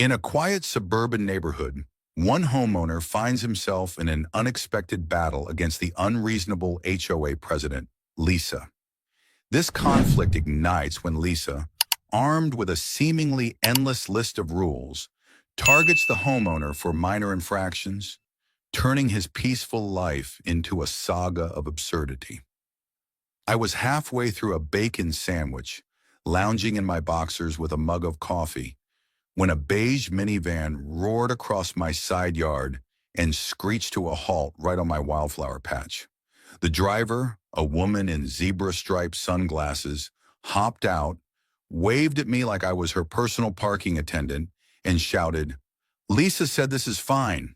In a quiet suburban neighborhood, one homeowner finds himself in an unexpected battle against the unreasonable HOA president, Lisa. This conflict ignites when Lisa, armed with a seemingly endless list of rules, targets the homeowner for minor infractions, turning his peaceful life into a saga of absurdity. I was halfway through a bacon sandwich, lounging in my boxers with a mug of coffee, when a beige minivan roared across my side yard and screeched to a halt right on my wildflower patch. The driver, a woman in zebra-striped sunglasses, hopped out, waved at me like I was her personal parking attendant, and shouted, "Lisa said this is fine."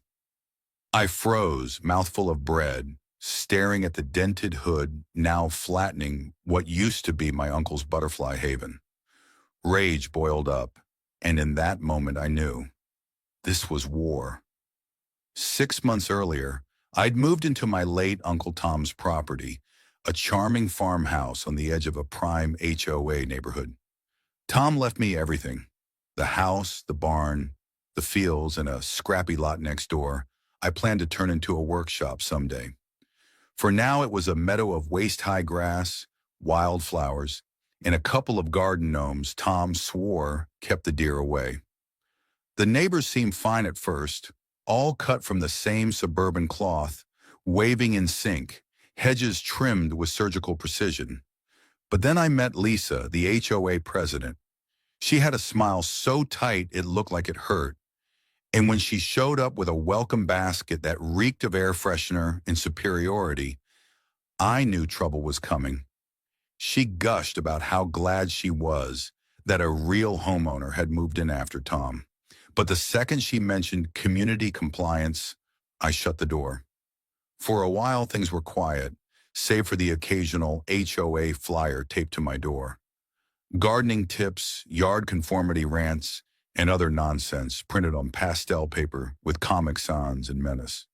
I froze, mouthful of bread, staring at the dented hood now flattening what used to be my uncle's butterfly haven. Rage boiled up, and in that moment I knew this was war. 6 months earlier, I'd moved into my late Uncle Tom's property, a charming farmhouse on the edge of a prime HOA neighborhood. Tom left me everything: the house, the barn, the fields, and a scrappy lot next door I planned to turn into a workshop someday. For now, it was a meadow of waist-high grass, wildflowers, and a couple of garden gnomes Tom swore kept the deer away. The neighbors seemed fine at first, all cut from the same suburban cloth, waving in sync, hedges trimmed with surgical precision. But then I met Lisa, the HOA president. She had a smile so tight it looked like it hurt, and when she showed up with a welcome basket that reeked of air freshener and superiority, I knew trouble was coming. She gushed about how glad she was that a real homeowner had moved in after Tom. But the second she mentioned community compliance, I shut the door. For a while, things were quiet, save for the occasional HOA flyer taped to my door. Gardening tips, yard conformity rants, and other nonsense printed on pastel paper with Comic Sans and menace.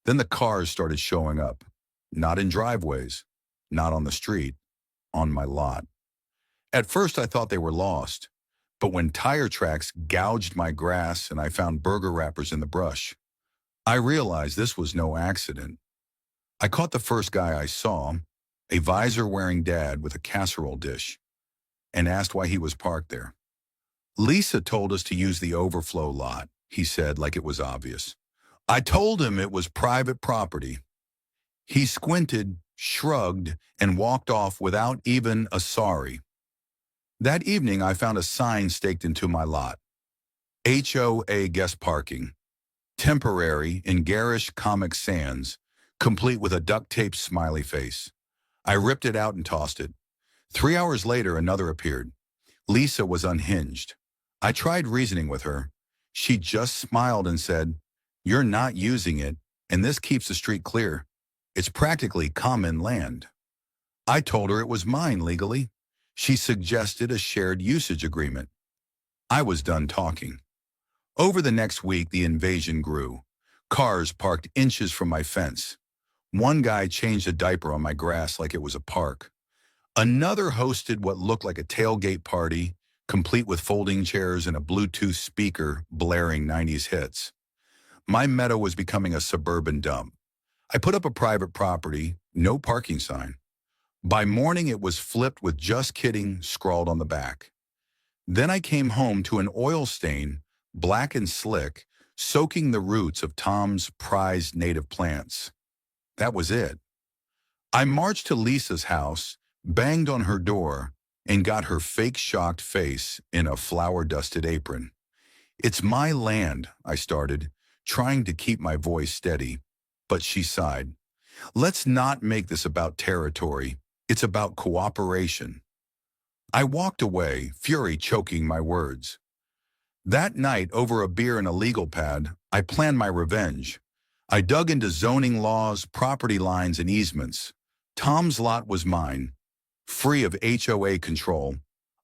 Then the cars started showing up, not in driveways, not on the street, on my lot. At first I thought they were lost, but when tire tracks gouged my grass and I found burger wrappers in the brush, I realized this was no accident. I caught the first guy I saw, a visor-wearing dad with a casserole dish, and asked why he was parked there. "Lisa told us to use the overflow lot," he said like it was obvious. "I told him it was private property." He squinted, shrugged, and walked off without even a sorry. That evening, I found a sign staked into my lot: HOA guest parking, temporary in garish Comic Sans, complete with a duct-taped smiley face. I ripped it out and tossed it. 3 hours later, another appeared. Lisa was unhinged. I tried reasoning with her. She just smiled and said, "You're not using it, and this keeps the street clear. It's practically common land." I told her it was mine legally. She suggested a shared usage agreement. I was done talking. Over the next week, the invasion grew. Cars parked inches from my fence. One guy changed a diaper on my grass like it was a park. Another hosted what looked like a tailgate party, complete with folding chairs and a Bluetooth speaker blaring 90s hits. My meadow was becoming a suburban dump. I put up a private property, no parking sign. By morning, it was flipped with "just kidding" scrawled on the back. Then I came home to an oil stain, black and slick, soaking the roots of Tom's prized native plants. That was it. I marched to Lisa's house, banged on her door, and got her fake shocked face in a flour-dusted apron. "It's my land," I started, trying to keep my voice steady, but she sighed. "Let's not make this about territory. It's about cooperation." I walked away, fury choking my words. That night, over a beer and a legal pad, I planned my revenge. I dug into zoning laws, property lines, and easements. Tom's lot was mine, free of HOA control.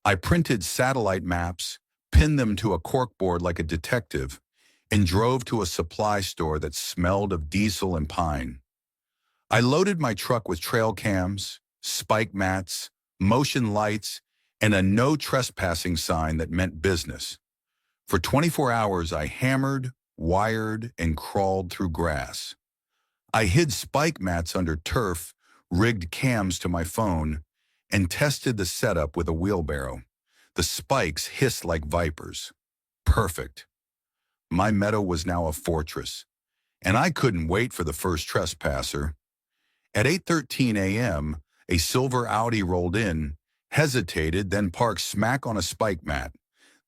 I printed satellite maps, pinned them to a corkboard like a detective, and drove to a supply store that smelled of diesel and pine. I loaded my truck with trail cams, spike mats, motion lights, and a no trespassing sign that meant business. For 24 hours, I hammered, wired, and crawled through grass. I hid spike mats under turf, rigged cams to my phone, and tested the setup with a wheelbarrow. The spikes hissed like vipers. Perfect. My meadow was now a fortress, and I couldn't wait for the first trespasser. At 8:13 a.m., a silver Audi rolled in, hesitated, then parked smack on a spike mat.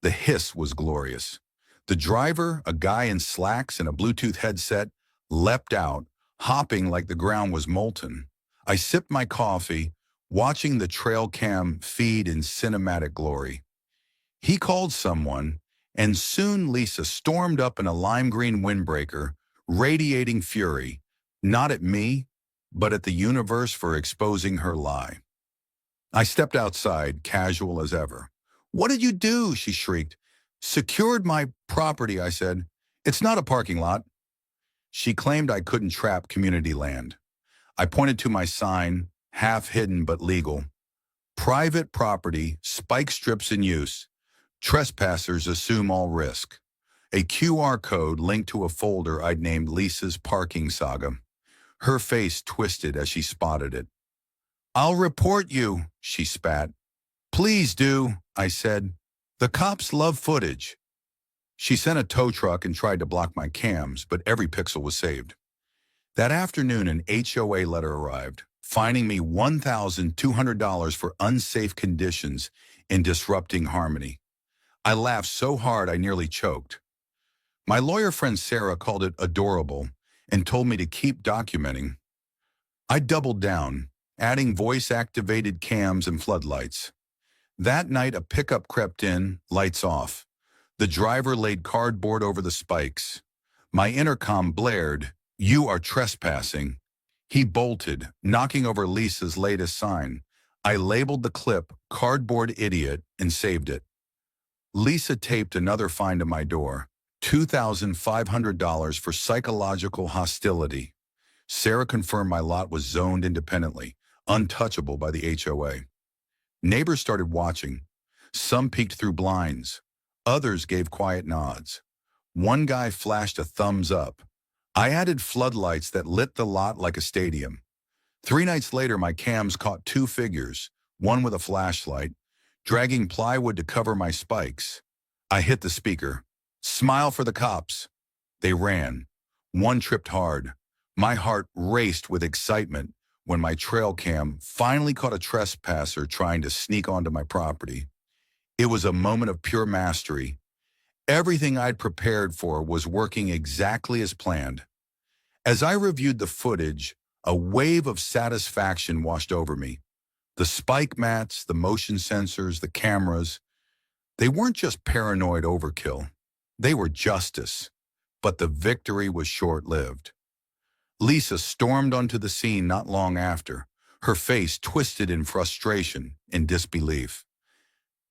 The hiss was glorious. The driver, a guy in slacks and a Bluetooth headset, leapt out, hopping like the ground was molten. I sipped my coffee, watching the trail cam feed in cinematic glory. He called someone, and soon Lisa stormed up in a lime green windbreaker, radiating fury, not at me, but at the universe for exposing her lie. I stepped outside, casual as ever. "What did you do?" she shrieked. "Secured my property," I said. "It's not a parking lot." She claimed I couldn't trap community land. I pointed to my sign, half hidden but legal. "Private property, spike strips in use. Trespassers assume all risk." A QR code linked to a folder I'd named Lisa's Parking Saga. Her face twisted as she spotted it. "I'll report you," she spat. "Please do," I said. "The cops love footage." She sent a tow truck and tried to block my cams, but every pixel was saved. That afternoon, an HOA letter arrived, fining me $1,200 for unsafe conditions and disrupting harmony. I laughed so hard I nearly choked. My lawyer friend Sarah called it adorable and told me to keep documenting. I doubled down, adding voice-activated cams and floodlights. That night, a pickup crept in, lights off. The driver laid cardboard over the spikes. My intercom blared, "You are trespassing." He bolted, knocking over Lisa's latest sign. I labeled the clip "Cardboard Idiot" and saved it. Lisa taped another fine to my door, $2,500 for psychological hostility. Sarah confirmed my lot was zoned independently, untouchable by the HOA. Neighbors started watching. Some peeked through blinds. Others gave quiet nods. One guy flashed a thumbs up. I added floodlights that lit the lot like a stadium. 3 nights later, my cams caught 2 figures, one with a flashlight, dragging plywood to cover my spikes. I hit the speaker. "Smile for the cops." They ran. One tripped hard. My heart raced with excitement when my trail cam finally caught a trespasser trying to sneak onto my property. It was a moment of pure mastery. Everything I'd prepared for was working exactly as planned. As I reviewed the footage, a wave of satisfaction washed over me. The spike mats, the motion sensors, the cameras, they weren't just paranoid overkill. They were justice. But the victory was short-lived. Lisa stormed onto the scene not long after, her face twisted in frustration and disbelief.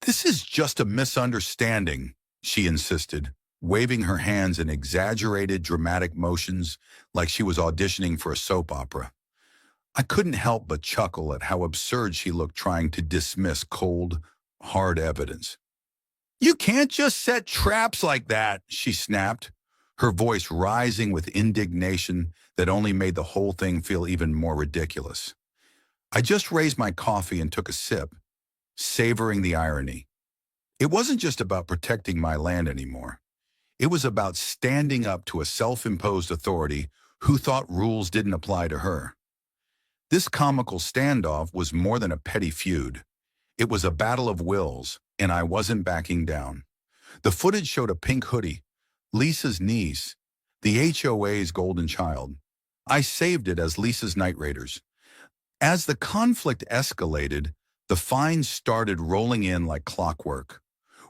"This is just a misunderstanding," she insisted, waving her hands in exaggerated dramatic motions like she was auditioning for a soap opera. I couldn't help but chuckle at how absurd she looked trying to dismiss cold, hard evidence. "You can't just set traps like that," she snapped, her voice rising with indignation that only made the whole thing feel even more ridiculous. I just raised my coffee and took a sip, savoring the irony. It wasn't just about protecting my land anymore. It was about standing up to a self-imposed authority who thought rules didn't apply to her. This comical standoff was more than a petty feud. It was a battle of wills, and I wasn't backing down. The footage showed a pink hoodie, Lisa's niece, the HOA's golden child. I saved it as Lisa's Night Raiders. As the conflict escalated, the fines started rolling in like clockwork.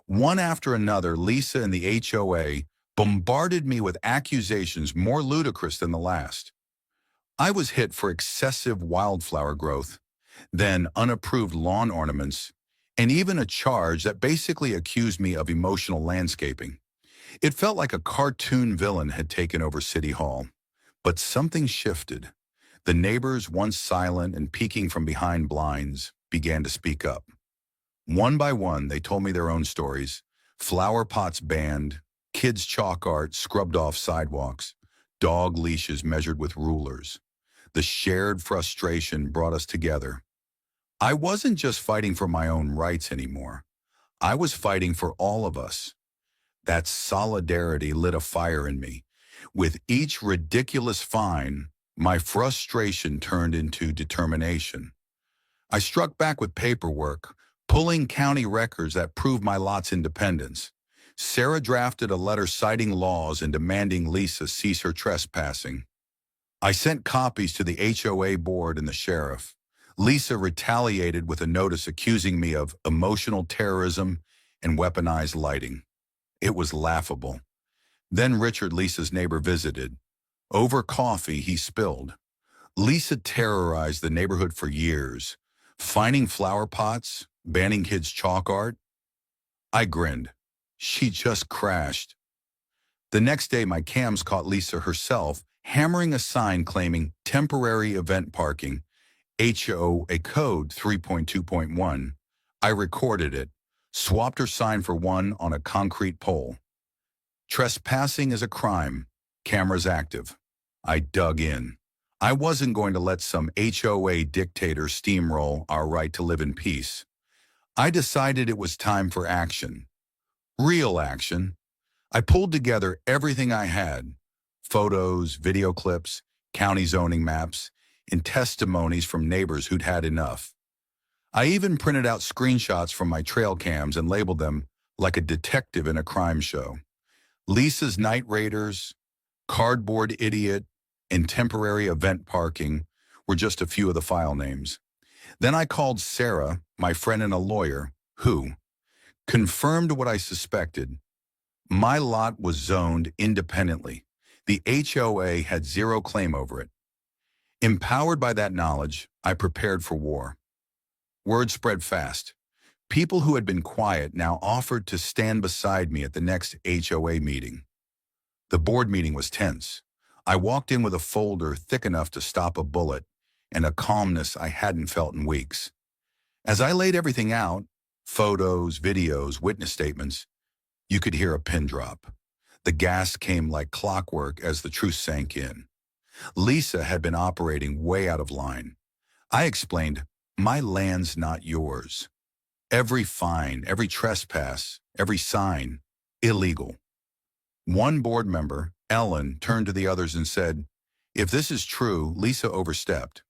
One after another, Lisa and the HOA bombarded me with accusations more ludicrous than the last. I was hit for excessive wildflower growth, then unapproved lawn ornaments, and even a charge that basically accused me of emotional landscaping. It felt like a cartoon villain had taken over City Hall. But something shifted. The neighbors, once silent and peeking from behind blinds, began to speak up. One by one, they told me their own stories, Flower pots banned, kids' chalk art scrubbed off sidewalks, dog leashes measured with rulers. The shared frustration brought us together. I wasn't just fighting for my own rights anymore. I was fighting for all of us. That solidarity lit a fire in me. With each ridiculous fine, my frustration turned into determination. I struck back with paperwork, pulling county records that proved my lot's independence. Sarah drafted a letter citing laws and demanding Lisa cease her trespassing. I sent copies to the HOA board and the sheriff. Lisa retaliated with a notice accusing me of emotional terrorism and weaponized lighting. It was laughable. Then Richard, Lisa's neighbor, visited. Over coffee, he spilled. Lisa terrorized the neighborhood for years, fining flower pots, banning kids' chalk art. I grinned. She just crashed. The next day, my cams caught Lisa herself hammering a sign claiming temporary event parking, HOA code 3.2.1. I recorded it, swapped her sign for one on a concrete pole. Trespassing is a crime. Cameras active. I dug in. I wasn't going to let some HOA dictator steamroll our right to live in peace. I decided it was time for action. Real action. I pulled together everything I had: photos, video clips, county zoning maps, and testimonies from neighbors who'd had enough. I even printed out screenshots from my trail cams and labeled them like a detective in a crime show. Lisa's night raiders, cardboard idiot, and temporary event parking were just a few of the file names. Then I called Sarah, my friend and a lawyer, who confirmed what I suspected. My lot was zoned independently. The HOA had zero claim over it. Empowered by that knowledge, I prepared for war. Word spread fast. People who had been quiet now offered to stand beside me at the next HOA meeting. The board meeting was tense. I walked in with a folder thick enough to stop a bullet and a calmness I hadn't felt in weeks. As I laid everything out, photos, videos, witness statements, you could hear a pin drop. The gas came like clockwork as the truth sank in. Lisa had been operating way out of line. I explained, my land's not yours. Every fine, every trespass, every sign, illegal. One board member, Ellen, turned to the others and said, if this is true, Lisa overstepped.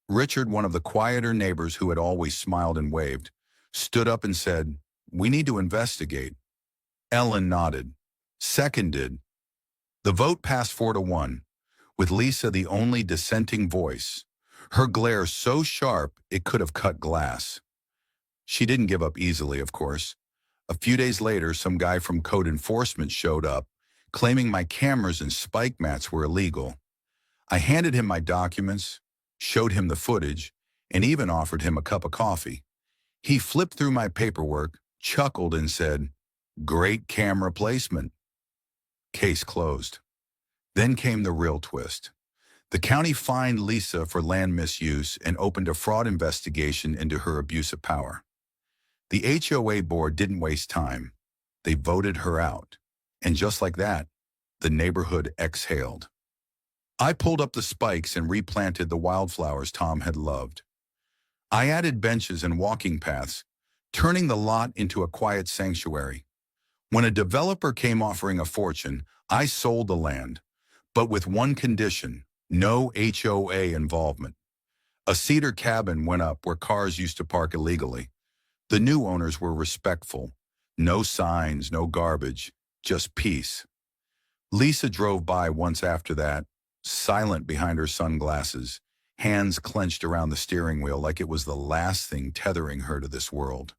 Richard, one of the quieter neighbors who had always smiled and waved, stood up and said, we need to investigate. Ellen nodded. Seconded. The vote passed 4-1, with Lisa the only dissenting voice, her glare so sharp it could have cut glass. She didn't give up easily, of course. A few days later, some guy from code enforcement showed up, claiming my cameras and spike mats were illegal. I handed him my documents, showed him the footage, and even offered him a cup of coffee. He flipped through my paperwork, chuckled, and said, great camera placement. Case closed. Then came the real twist. The county fined Lisa for land misuse and opened a fraud investigation into her abuse of power. The HOA board didn't waste time. They voted her out. And just like that, the neighborhood exhaled. I pulled up the spikes and replanted the wildflowers Tom had loved. I added benches and walking paths, turning the lot into a quiet sanctuary. When a developer came offering a fortune, I sold the land, but with one condition: no HOA involvement. A cedar cabin went up where cars used to park illegally. The new owners were respectful. No signs, no garbage, just peace. Lisa drove by once after that, silent behind her sunglasses, hands clenched around the steering wheel like it was the last thing tethering her to this world.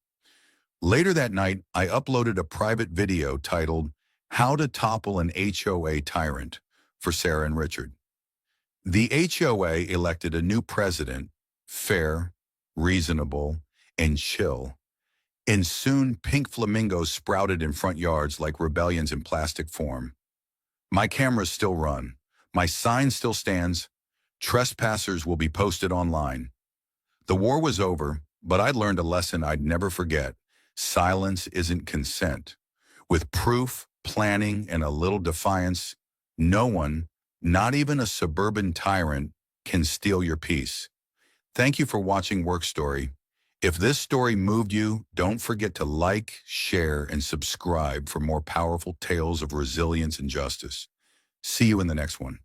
Later that night, I uploaded a private video titled, How to Topple an HOA Tyrant, for Sarah and Richard. The HOA elected a new president, fair, reasonable, and chill. And soon pink flamingos sprouted in front yards like rebellions in plastic form. My cameras still run. My sign still stands. Trespassers will be posted online. The war was over, but I'd learned a lesson I'd never forget. Silence isn't consent. With proof, planning, and a little defiance, no one, not even a suburban tyrant, can steal your peace. Thank you for watching Work Story. If this story moved you, don't forget to like, share, and subscribe for more powerful tales of resilience and justice. See you in the next one.